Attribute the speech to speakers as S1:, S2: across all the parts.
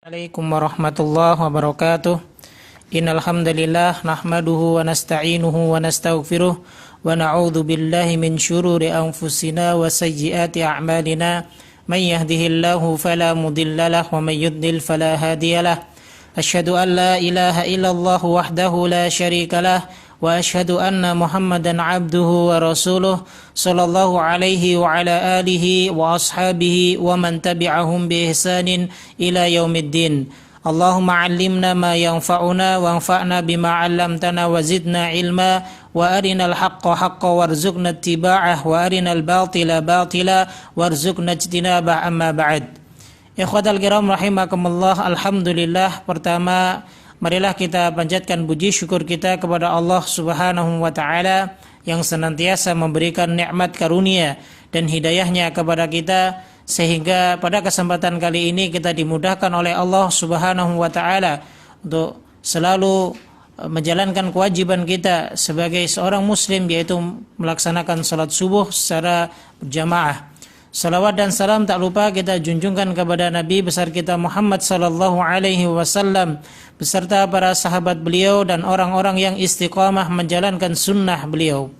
S1: Assalamualaikum warahmatullahi wabarakatuh. Innal hamdalillah nahmaduhu wa nasta'inuhu wa nastaghfiruh wa na'udzu billahi min syururi anfusina wa sayyiati a'malina. May yahdihillahu fala mudhillalah wa may yudlil fala hadiyalah. Asyhadu an la ilaha illallah wahdahu la syarikalah wa asyhadu anna Muhammadan abduhu wa rasuluh sallallahu alaihi wa ala alihi wa ashabihi wa man tabi'ahum bi ihsanin ila yaumiddin. Allahumma 'allimna ma yanfa'una wanfa'na bima 'allamtana wa zidna ilma wa arinal haqqa haqqan warzuqna ittiba'ah wa arinal batila batila warzuqna ijtinabah, amma ba'd. Ikhwatal kiram rahimakumullah, alhamdulillah, pertama marilah kita panjatkan puji syukur kita kepada Allah Subhanahu wa taala yang senantiasa memberikan nikmat karunia dan hidayahnya kepada kita, sehingga pada kesempatan kali ini kita dimudahkan oleh Allah Subhanahu wa taala untuk selalu menjalankan kewajiban kita sebagai seorang muslim, yaitu melaksanakan salat subuh secara berjamaah. Salawat dan salam tak lupa kita junjungkan kepada Nabi besar kita Muhammad sallallahu alaihi wasallam beserta para sahabat beliau dan orang-orang yang istiqamah menjalankan sunnah beliau.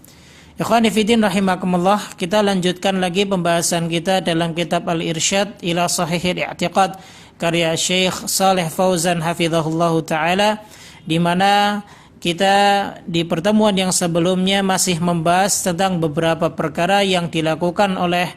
S1: Ikhwani fiddin rahimakumullah, kita lanjutkan lagi pembahasan kita dalam kitab Al-Irsyad ila Shahihil I'tiqad karya Syekh Shalih Fauzan hafizahullahu taala, di mana kita di pertemuan yang sebelumnya masih membahas tentang beberapa perkara yang dilakukan oleh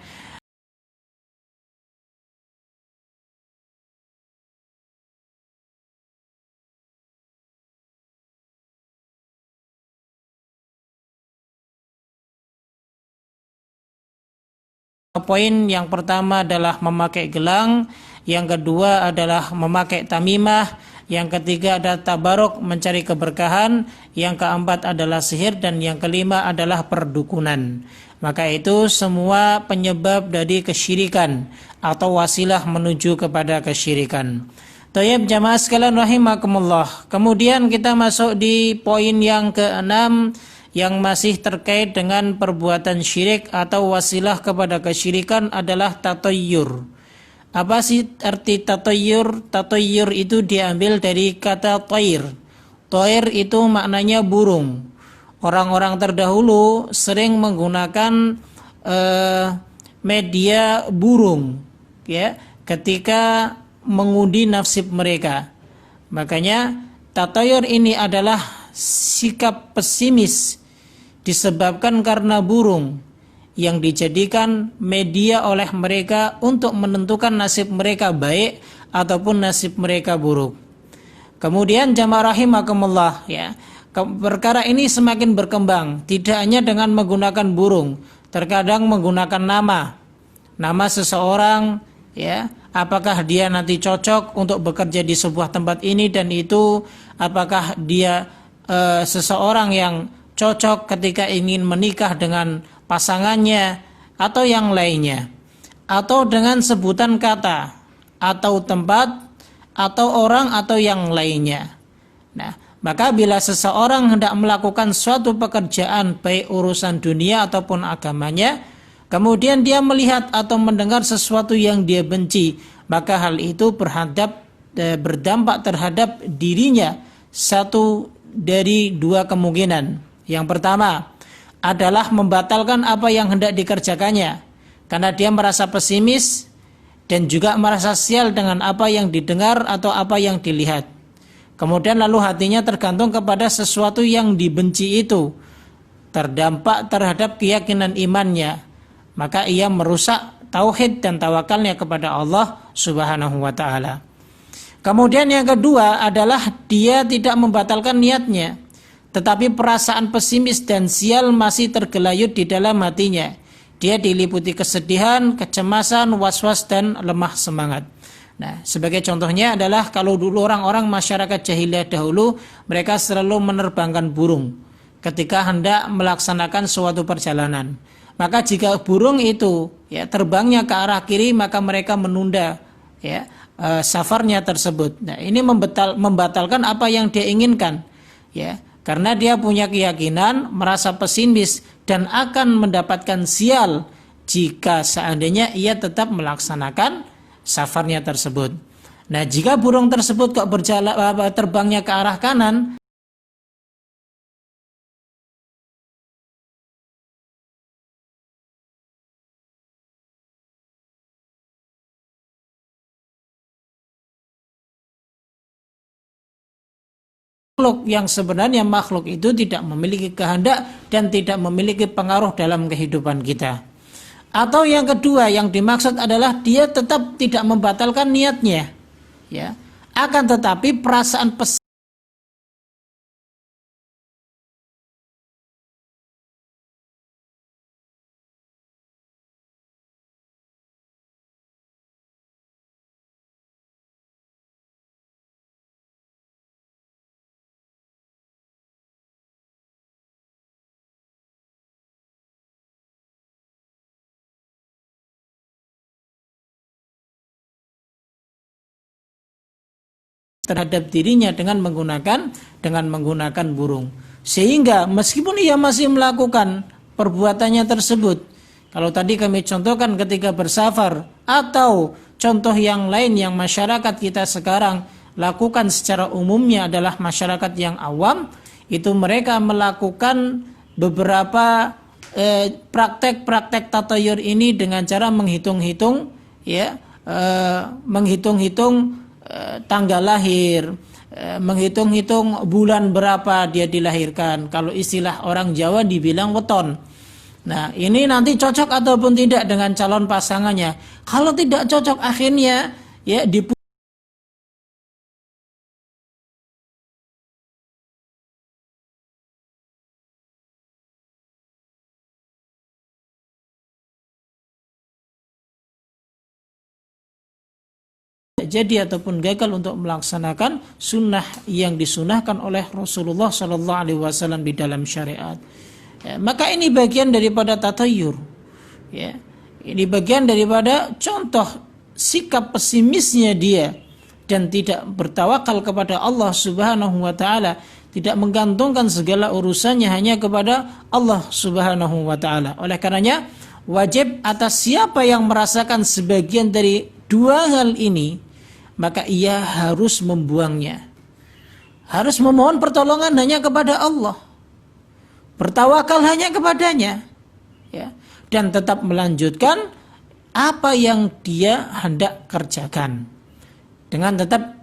S1: poin. Yang pertama adalah memakai gelang, yang kedua adalah memakai tamimah, yang ketiga adalah tabaruk, mencari keberkahan, yang keempat adalah sihir, dan yang kelima adalah perdukunan. Maka itu semua penyebab dari kesyirikan atau wasilah menuju kepada kesyirikan. Thayyib jamaah sekalian rahimakumullah. Kemudian kita masuk di poin yang keenam yang masih terkait dengan perbuatan syirik atau wasilah kepada kesyirikan adalah tatayyur. Apa sih arti tatayyur? Tatayyur itu diambil dari kata thair. Thair itu maknanya burung. Orang-orang terdahulu sering menggunakan media burung, ya, ketika mengundi nasib mereka. Makanya tatayyur ini adalah sikap pesimis disebabkan karena burung yang dijadikan media oleh mereka untuk menentukan nasib mereka baik ataupun nasib mereka buruk. Kemudian jamaah rahimakumullah, ya, perkara ini semakin berkembang, tidak hanya dengan menggunakan burung, terkadang menggunakan nama seseorang, ya, apakah dia nanti cocok untuk bekerja di sebuah tempat ini dan itu, apakah dia seseorang yang cocok ketika ingin menikah dengan pasangannya atau yang lainnya, atau dengan sebutan kata atau tempat atau orang atau yang lainnya. Nah, maka bila seseorang hendak melakukan suatu pekerjaan baik urusan dunia ataupun agamanya, kemudian dia melihat atau mendengar sesuatu yang dia benci, maka hal itu berdampak terhadap dirinya satu dari dua kemungkinan. Yang pertama adalah membatalkan apa yang hendak dikerjakannya karena dia merasa pesimis dan juga merasa sial dengan apa yang didengar atau apa yang dilihat. Kemudian lalu hatinya tergantung kepada sesuatu yang dibenci itu, terdampak terhadap keyakinan imannya, maka ia merusak tauhid dan tawakalnya kepada Allah Subhanahu wa taala. Kemudian yang kedua adalah dia tidak membatalkan niatnya, tetapi perasaan pesimis dan sial masih tergelayut di dalam hatinya. Dia diliputi kesedihan, kecemasan, was-was, dan lemah semangat. Nah, sebagai contohnya adalah kalau dulu orang-orang masyarakat jahiliyah dahulu, mereka selalu menerbangkan burung ketika hendak melaksanakan suatu perjalanan. Maka jika burung itu, ya, terbangnya ke arah kiri, maka mereka menunda, ya, safarnya tersebut. Nah, ini membatalkan apa yang dia inginkan, ya, karena dia punya keyakinan, merasa pesimis dan akan mendapatkan sial jika seandainya ia tetap melaksanakan safarnya tersebut. Nah, jika burung tersebut kok berjalan terbangnya ke arah kanan, makhluk yang sebenarnya makhluk itu tidak memiliki kehendak dan tidak memiliki pengaruh dalam kehidupan kita. Atau yang kedua yang dimaksud adalah dia tetap tidak membatalkan niatnya, ya. Akan tetapi perasaan terhadap dirinya dengan menggunakan burung. Sehingga meskipun ia masih melakukan perbuatannya tersebut, kalau tadi kami contohkan ketika bersafar, atau contoh yang lain yang masyarakat kita sekarang lakukan secara umumnya adalah masyarakat yang awam, itu mereka melakukan beberapa praktek-praktek tatayur ini dengan cara menghitung-hitung, ya, menghitung-hitung tanggal lahir, menghitung-hitung bulan berapa dia dilahirkan. Kalau istilah orang Jawa dibilang weton. Nah, ini nanti cocok ataupun tidak dengan calon pasangannya. Kalau tidak cocok, akhirnya ya jadi ataupun gagal untuk melaksanakan sunnah yang disunahkan oleh Rasulullah Shallallahu Alaihi Wasallam di dalam syariat. Ya, maka ini bagian daripada tatayur. Ya, ini bagian daripada contoh sikap pesimisnya dia dan tidak bertawakal kepada Allah Subhanahu Wa Taala, tidak menggantungkan segala urusannya hanya kepada Allah Subhanahu Wa Taala. Oleh karenanya wajib atas siapa yang merasakan sebagian dari dua hal ini, maka ia harus membuangnya. Harus memohon pertolongan hanya kepada Allah. Bertawakal hanya kepadanya. Ya. Dan tetap melanjutkan apa yang dia hendak kerjakan. Dengan tetap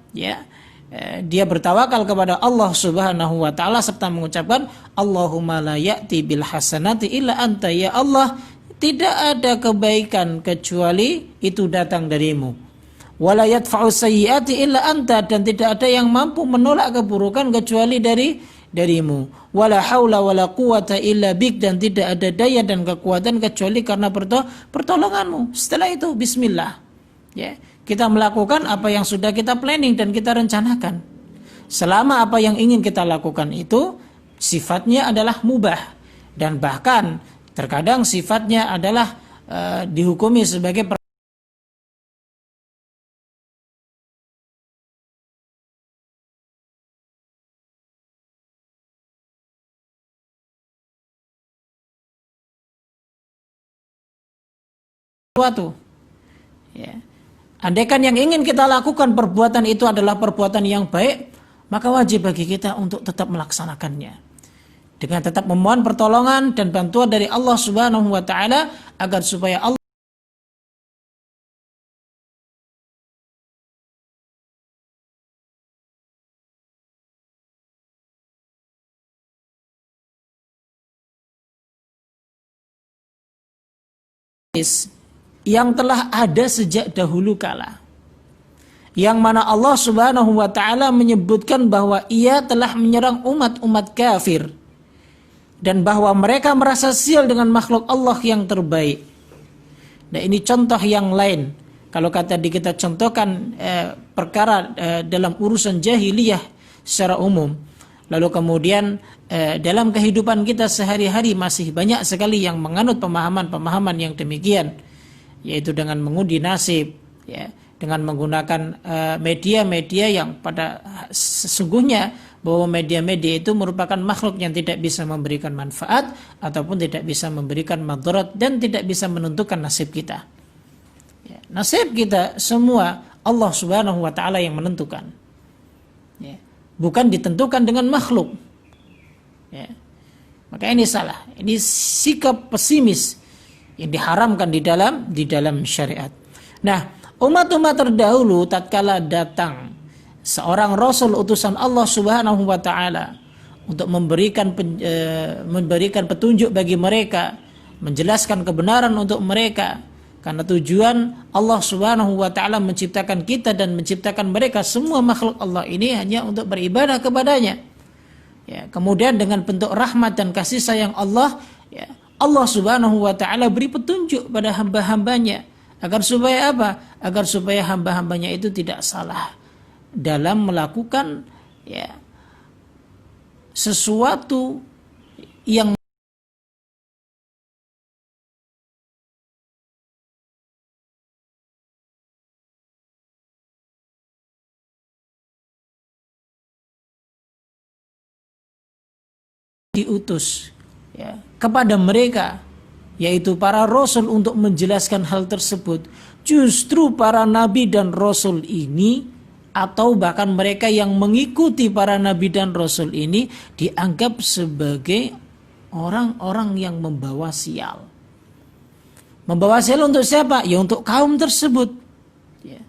S1: dia bertawakal kepada Allah Subhanahu wa taala serta mengucapkan Allahumma la ya'ti bil hasanati illa anta, ya Allah, tidak ada kebaikan kecuali itu datang darimu. Wala yadfa'u sayyi'ati illa anta, dan tidak ada yang mampu menolak keburukan kecuali darimu. Wala haula wala quwata illa bik, dan tidak ada daya dan kekuatan kecuali karena pertolonganmu. Setelah itu bismillah. Ya, kita melakukan apa yang sudah kita planning dan kita rencanakan. Selama apa yang ingin kita lakukan itu sifatnya adalah mubah, dan bahkan terkadang sifatnya adalah dihukumi sebagai sesuatu. Ya. Andaikan yang ingin kita lakukan perbuatan itu adalah perbuatan yang baik, maka wajib bagi kita untuk tetap melaksanakannya. Dengan tetap memohon pertolongan dan bantuan dari Allah Subhanahu wa taala agar supaya Allah yang telah ada sejak dahulu kala, yang mana Allah Subhanahu wa taala menyebutkan bahwa ia telah menyerang umat-umat kafir dan bahwa mereka merasa sial dengan makhluk Allah yang terbaik. Nah, ini contoh yang lain. Kalau tadi kita contohkan perkara dalam urusan jahiliyah secara umum, lalu kemudian dalam kehidupan kita sehari-hari masih banyak sekali yang menganut pemahaman-pemahaman yang demikian, yaitu dengan mengundi nasib, ya, dengan menggunakan media-media yang pada sesungguhnya bahwa media-media itu merupakan makhluk yang tidak bisa memberikan manfaat ataupun tidak bisa memberikan madarat dan tidak bisa menentukan nasib kita. Ya, nasib kita semua Allah Subhanahu wa taala yang menentukan. Ya. Bukan ditentukan dengan makhluk. Ya. Maka ini salah. Ini sikap pesimis yang diharamkan di dalam syariat. Nah, umat-umat terdahulu tatkala datang seorang rasul utusan Allah Subhanahu wa taala untuk memberikan petunjuk bagi mereka, menjelaskan kebenaran untuk mereka, karena tujuan Allah Subhanahu wa taala menciptakan kita dan menciptakan mereka semua makhluk Allah ini hanya untuk beribadah kepadanya. Ya, kemudian dengan bentuk rahmat dan kasih sayang Allah, ya, Allah Subhanahu wa taala beri petunjuk pada hamba-hambanya agar supaya apa? Agar supaya hamba-hambanya itu tidak salah dalam melakukan, ya, sesuatu yang diutus, ya, kepada mereka, yaitu para rasul untuk menjelaskan hal tersebut. Justru para nabi dan rasul ini, atau bahkan mereka yang mengikuti para nabi dan rasul ini, dianggap sebagai orang-orang yang membawa sial. Membawa sial untuk siapa? Ya untuk kaum tersebut. Ya.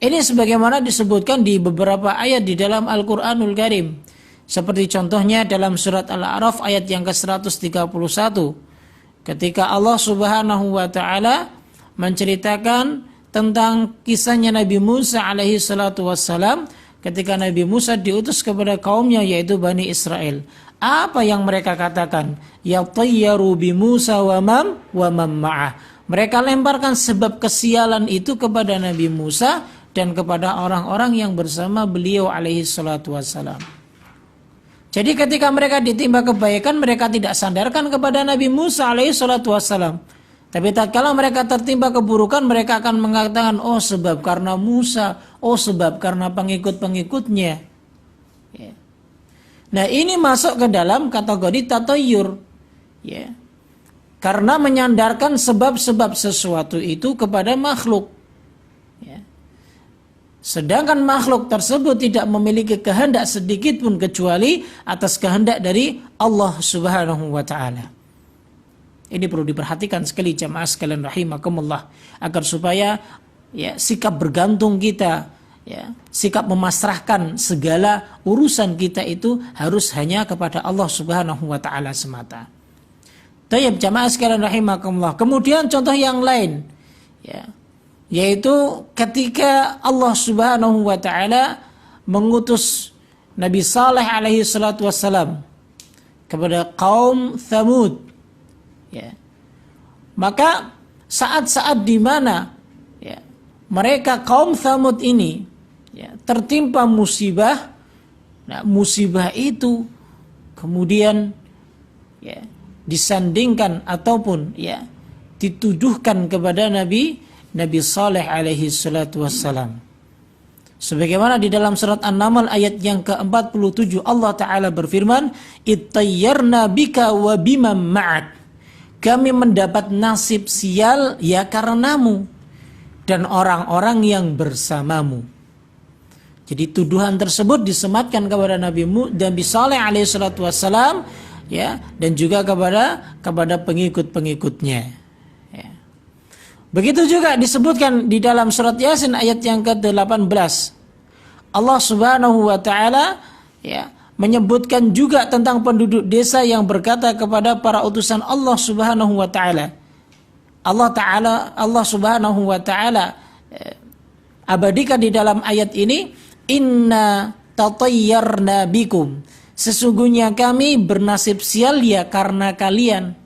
S1: Ini sebagaimana disebutkan di beberapa ayat di dalam Al-Quranul Karim. Seperti contohnya dalam surat Al-A'raf ayat yang ke-131. Ketika Allah Subhanahu wa ta'ala menceritakan tentang kisahnya Nabi Musa alaihi salatu wassalam, ketika Nabi Musa diutus kepada kaumnya yaitu Bani Israel. Apa yang mereka katakan? Ya tayyaru bi Musa wa man ma'ah. Mereka lemparkan sebab kesialan itu kepada Nabi Musa dan kepada orang-orang yang bersama beliau alaihi salatu wassalam. Jadi ketika mereka ditimpa kebaikan, mereka tidak sandarkan kepada Nabi Musa alaihi salatu wassalam. Tapi tatkala mereka tertimpa keburukan, mereka akan mengatakan, oh sebab karena Musa, oh sebab karena pengikut-pengikutnya. Ya. Nah ini masuk ke dalam kategori tatoyur. Ya. Karena menyandarkan sebab-sebab sesuatu itu kepada makhluk. Ya. Sedangkan makhluk tersebut tidak memiliki kehendak sedikit pun kecuali atas kehendak dari Allah Subhanahu wa ta'ala. Ini perlu diperhatikan sekali jamaah sekalian rahimakumullah, agar supaya, ya, sikap bergantung kita, ya, sikap memasrahkan segala urusan kita itu harus hanya kepada Allah Subhanahu wa ta'ala semata. Tayyib jamaah sekalian rahimakumullah. Kemudian contoh yang lain, ya, yaitu ketika Allah Subhanahu wa ta'ala mengutus Nabi Saleh alaihi salatu wassalam kepada kaum Thamud. Ya. Maka saat-saat di mana, ya, mereka kaum Thamud ini, ya, tertimpa musibah, nah musibah itu kemudian, ya, disandingkan ataupun, ya, dituduhkan kepada Nabi Saleh alaihi salatu wassalam. Sebagaimana di dalam surat An-Naml ayat yang ke-47 Allah Ta'ala berfirman, ittayyarna bika wa bimam ma'ak. Kami mendapat nasib sial ya karenamu dan orang-orang yang bersamamu. Jadi tuduhan tersebut disematkan kepada Nabi Saleh alaihi salatu wassalam, ya, dan juga kepada pengikut-pengikutnya. Ya. Begitu juga disebutkan di dalam surat Yasin ayat yang ke-18. Allah Subhanahu wa ta'ala, ya, menyebutkan juga tentang penduduk desa yang berkata kepada para utusan Allah Subhanahu wa ta'ala. Allah Subhanahu wa ta'ala abadikan di dalam ayat ini, inna tatayyarna bikum. Sesungguhnya kami bernasib sial ya karena kalian.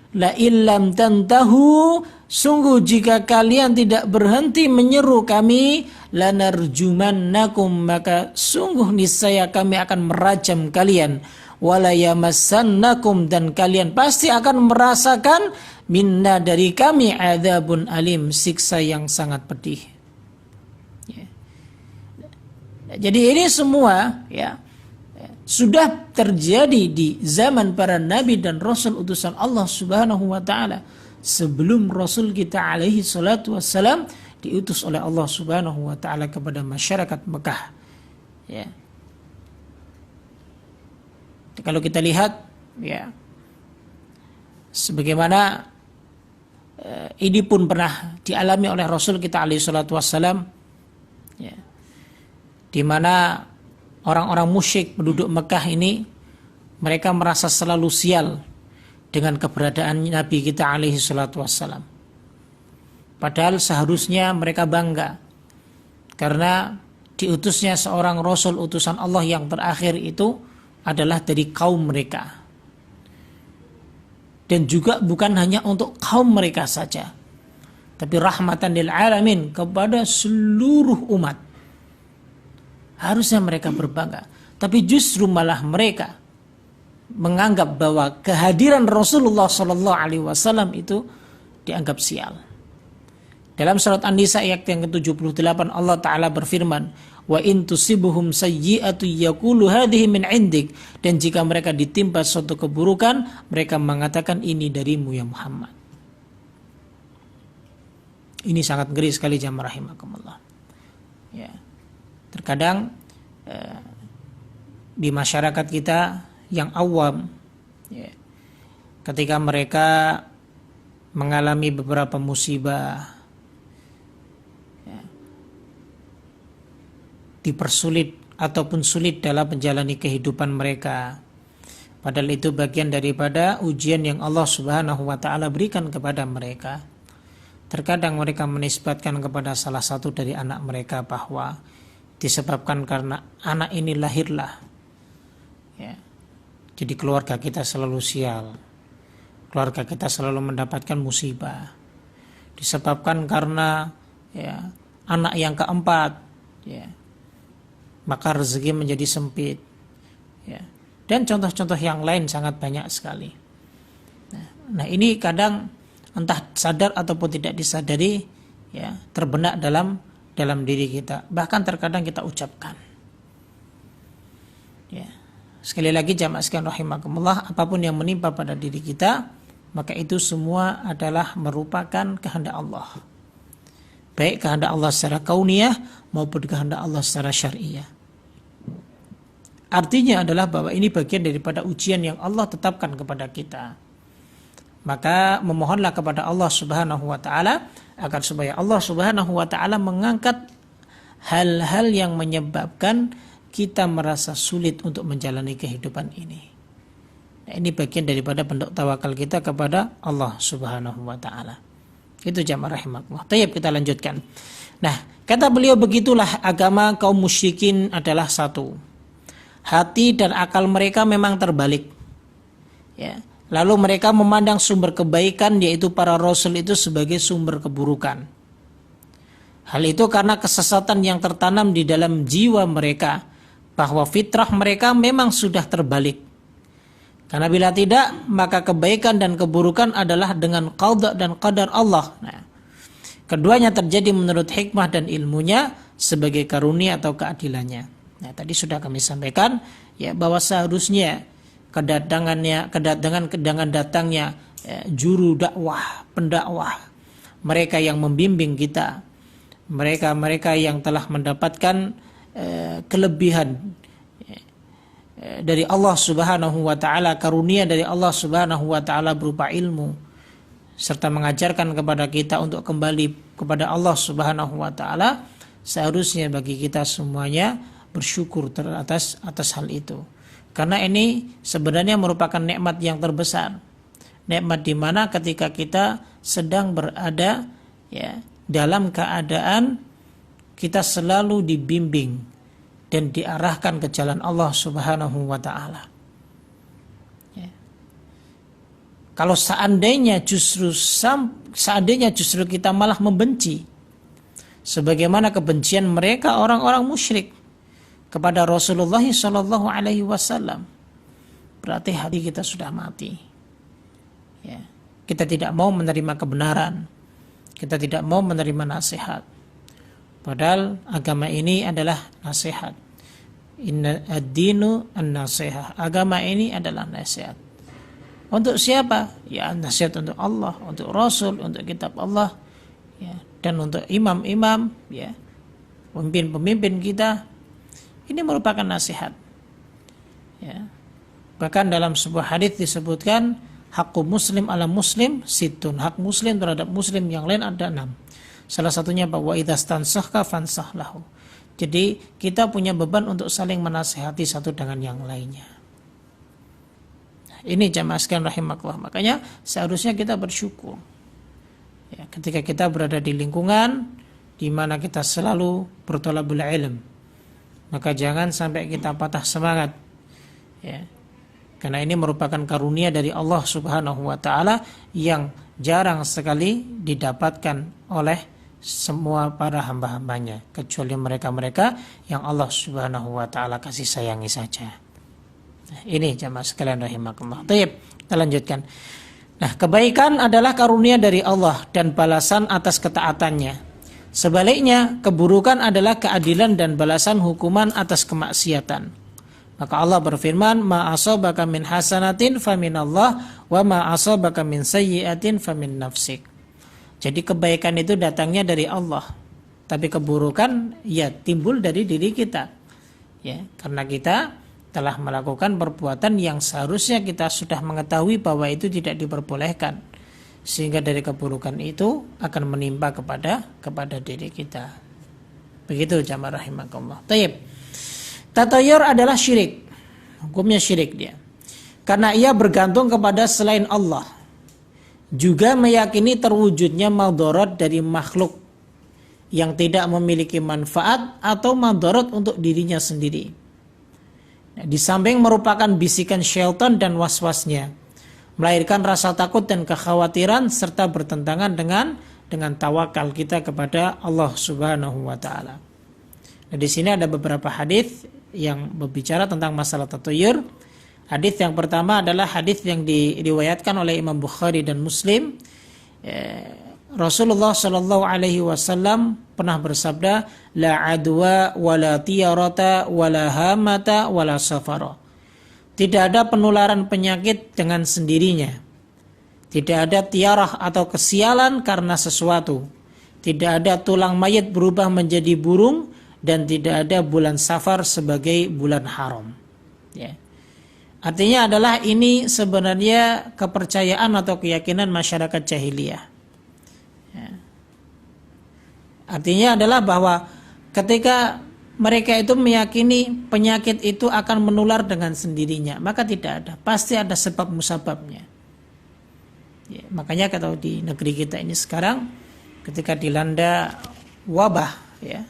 S1: La illam tantahu, sungguh jika kalian tidak berhenti menyeru kami, lanarjumannakum, maka sungguh niscaya kami akan merajam kalian. Wala yamassannakum, dan kalian pasti akan merasakan minna dari kami adzabun alim, siksa yang sangat pedih. Ya. Jadi ini semua, ya, sudah terjadi di zaman para nabi dan rasul utusan Allah Subhanahu wa ta'ala. Sebelum Rasul kita alaihi salatu wassalam diutus oleh Allah Subhanahu wa taala kepada masyarakat Mekah. Ya. Kalau kita lihat ya, sebagaimana ini pun pernah dialami oleh Rasul kita alaihi salatu wassalam, ya, di mana orang-orang musyrik penduduk Mekah ini mereka merasa selalu sial dengan keberadaan Nabi kita alaihi salatu wassalam. Padahal seharusnya mereka bangga karena diutusnya seorang Rasul utusan Allah yang terakhir itu adalah dari kaum mereka. Dan juga bukan hanya untuk kaum mereka saja, tapi rahmatan lil alamin, kepada seluruh umat. Harusnya mereka berbangga, tapi justru malah mereka menganggap bahwa kehadiran Rasulullah Sallallahu Alaihi Wasallam itu dianggap sial. Dalam surat An-Nisa ayat yang ke-78 Allah Ta'ala berfirman, wa in tusibuhum sayyi'atu yaqulu hadhihi min 'indik, dan jika mereka ditimpa suatu keburukan mereka mengatakan ini darimu ya Muhammad. Ini sangat ngeri sekali jamaah rahimakumullah. Ya. Terkadang di masyarakat kita yang awam, ya, ketika mereka mengalami beberapa musibah, dipersulit ataupun sulit dalam menjalani kehidupan mereka, padahal itu bagian daripada ujian yang Allah Subhanahu wa taala berikan kepada mereka. Terkadang mereka menisbatkan kepada salah satu dari anak mereka bahwa disebabkan karena anak ini lahirlah, ya, jadi keluarga kita selalu sial, keluarga kita selalu mendapatkan musibah, disebabkan karena ya anak yang keempat, ya, maka rezeki menjadi sempit, ya. Dan contoh-contoh yang lain sangat banyak sekali. Nah ini kadang entah sadar ataupun tidak disadari, ya, terbenak dalam diri kita. Bahkan terkadang kita ucapkan. Ya. Sekali lagi jamaah sekalian rahimakumullah, apapun yang menimpa pada diri kita, maka itu semua adalah merupakan kehendak Allah. Baik kehendak Allah secara kauniyah maupun kehendak Allah secara syariah. Artinya adalah bahwa ini bagian daripada ujian yang Allah tetapkan kepada kita. Maka memohonlah kepada Allah Subhanahu wa taala agar supaya Allah Subhanahu wa taala mengangkat hal-hal yang menyebabkan kita merasa sulit untuk menjalani kehidupan ini. Nah, ini bagian daripada bentuk tawakal kita kepada Allah Subhanahu wa taala. Itu jamaah rahimakumullah. Tayyib, kita lanjutkan. Nah, kata beliau, begitulah agama kaum musyrikin adalah satu. Hati dan akal mereka memang terbalik, ya. Lalu mereka memandang sumber kebaikan yaitu para rasul itu sebagai sumber keburukan. Hal itu karena kesesatan yang tertanam di dalam jiwa mereka, bahwa fitrah mereka memang sudah terbalik. Karena bila tidak, maka kebaikan dan keburukan adalah dengan qada dan qadar Allah. Nah, keduanya terjadi menurut hikmah dan ilmunya sebagai karunia atau keadilannya. Nah, tadi sudah kami sampaikan, ya, bahwa seharusnya kedatangan datangnya, ya, juru dakwah, pendakwah, mereka yang membimbing kita, mereka yang telah mendapatkan kelebihan dari Allah Subhanahu wa taala, karunia dari Allah Subhanahu wa taala berupa ilmu, serta mengajarkan kepada kita untuk kembali kepada Allah Subhanahu wa taala. Seharusnya bagi kita semuanya bersyukur atas hal itu, karena ini sebenarnya merupakan nikmat yang terbesar, nikmat di mana ketika kita sedang berada, ya, dalam keadaan kita selalu dibimbing dan diarahkan ke jalan Allah Subhanahu wa taala. Ya. Kalau seandainya justru kita malah membenci, sebagaimana kebencian mereka orang-orang musyrik kepada Rasulullah Sallallahu Alaihi Wasallam, berarti hati kita sudah mati. Ya. Kita tidak mau menerima kebenaran, kita tidak mau menerima nasihat. Padahal agama ini adalah nasihat. Inna ad-dinu an-nasihah. Agama ini adalah nasihat. Untuk siapa? Ya, nasihat untuk Allah, untuk Rasul, untuk kitab Allah, ya, dan untuk imam-imam, ya, pemimpin-pemimpin kita, ini merupakan nasihat. Ya. Bahkan dalam sebuah hadis disebutkan hakku muslim ala muslim situn, hak muslim terhadap muslim yang lain ada 6. Salah satunya bahwa idzastansahka fansah lahu. Jadi kita punya beban untuk saling menasihati satu dengan yang lainnya. Ini jamaah sekalian rahimakumullah. Makanya seharusnya kita bersyukur. Ya, ketika kita berada di lingkungan di mana kita selalu berthalabul ilm, maka jangan sampai kita patah semangat. Ya. Karena ini merupakan karunia dari Allah Subhanahu wa taala yang jarang sekali didapatkan oleh semua para hamba-hambanya, kecuali mereka-mereka yang Allah Subhanahu wa taala kasih sayangi saja. Nah, ini jamaah sekalian rahimakumullah. Baik, kita lanjutkan. Nah, kebaikan adalah karunia dari Allah dan balasan atas ketaatannya. Sebaliknya, keburukan adalah keadilan dan balasan hukuman atas kemaksiatan. Maka Allah berfirman, ma asabaka min hasanatin faminallah wa ma asabaka min sayyi'atin famin nafsik. Jadi kebaikan itu datangnya dari Allah, tapi keburukan ya timbul dari diri kita. Ya, karena kita telah melakukan perbuatan yang seharusnya kita sudah mengetahui bahwa itu tidak diperbolehkan. Sehingga dari keburukan itu akan menimpa kepada diri kita. Begitu jamaah rahimakumullah. Baik. Tatayur adalah syirik. Hukumnya syirik dia. Karena ia bergantung kepada selain Allah. Juga meyakini terwujudnya madarat dari makhluk yang tidak memiliki manfaat atau madarat untuk dirinya sendiri. Di samping merupakan bisikan syaitan dan was-wasnya, melahirkan rasa takut dan kekhawatiran serta bertentangan dengan tawakal kita kepada Allah Subhanahu wa taala. Nah, di sini ada beberapa hadis yang berbicara tentang masalah tatayur. Hadis yang pertama adalah hadis yang diriwayatkan oleh Imam Bukhari dan Muslim. Rasulullah Shallallahu Alaihi Wasallam pernah bersabda, la adwa wala tiyarata wala hamata wala safara. Tidak ada penularan penyakit dengan sendirinya. Tidak ada tiarah atau kesialan karena sesuatu. Tidak ada tulang mayat berubah menjadi burung. Dan tidak ada bulan Safar sebagai bulan haram. Ya. Artinya adalah ini sebenarnya kepercayaan atau keyakinan masyarakat jahiliyah. Ya. Artinya adalah bahwa ketika mereka itu meyakini penyakit itu akan menular dengan sendirinya, maka tidak ada. Pasti ada sebab musababnya. Ya. Makanya kalau di negeri kita ini sekarang ketika dilanda wabah, ya,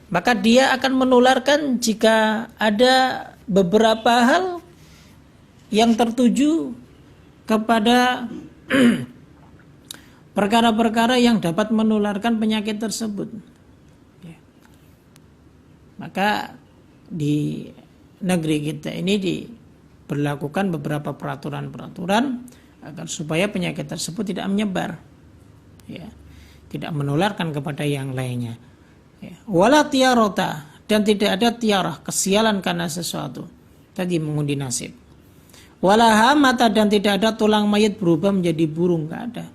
S1: maka dia akan menularkan jika ada beberapa hal yang tertuju kepada perkara-perkara yang dapat menularkan penyakit tersebut. Ya. Maka di negeri kita ini diberlakukan beberapa peraturan-peraturan agar supaya penyakit tersebut tidak menyebar, ya, tidak menularkan kepada yang lainnya. Wala tiarota, dan tidak ada tiarah, kesialan karena sesuatu. Tadi mengundi nasib. Wala hamata, dan tidak ada tulang mayat berubah menjadi burung, nggak ada.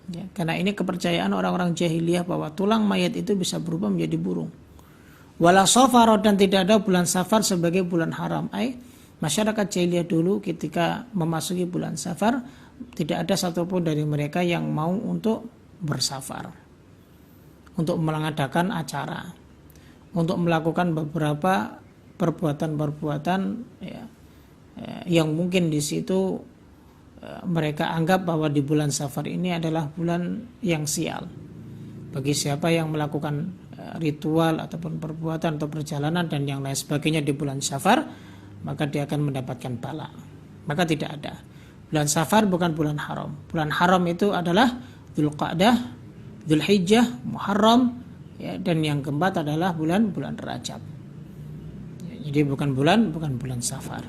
S1: Ya, karena ini kepercayaan orang-orang jahiliyah bahwa tulang mayat itu bisa berubah menjadi burung. Wala safaro, dan tidak ada bulan Safar sebagai bulan haram. Masyarakat jahiliyah dulu ketika memasuki bulan Safar, tidak ada satupun dari mereka yang mau untuk bersafar, untuk mengadakan acara, untuk melakukan beberapa perbuatan-perbuatan, ya, yang mungkin di situ mereka anggap bahwa di bulan Safar ini adalah bulan yang sial. Bagi siapa yang melakukan ritual ataupun perbuatan atau perjalanan dan yang lain sebagainya di bulan Safar, maka dia akan mendapatkan bala. Maka tidak ada. Bulan Safar bukan bulan haram. Bulan haram itu adalah Dzulqa'dah, Dzulhijjah, Muharram, ya, dan yang keempat adalah bulan-bulan Rajab. Ya, jadi bukan bulan Safar.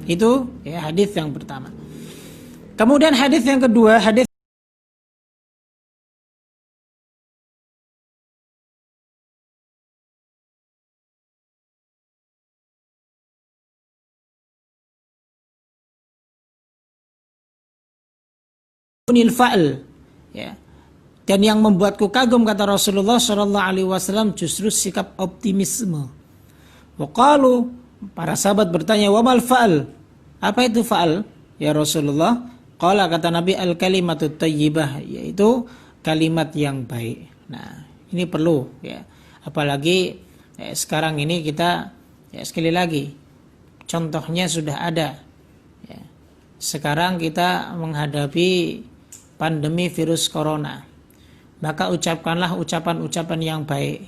S1: Itu ya hadis yang pertama. Kemudian hadis yang kedua, hadis unil fa'l, ya. Dan yang membuatku kagum, kata Rasulullah Shallallahu Alaihi Wasallam, justru sikap optimisme. Waqalu, para sahabat bertanya, wa mal fa'al? Apa itu fa'al? Ya Rasulullah. Qala, kata Nabi, al kalimatut thayyibah, yaitu kalimat yang baik. Nah, ini perlu ya. Apalagi sekarang ini kita sekali lagi contohnya sudah ada. Ya. Sekarang kita menghadapi pandemi virus corona. Maka ucapkanlah ucapan-ucapan yang baik.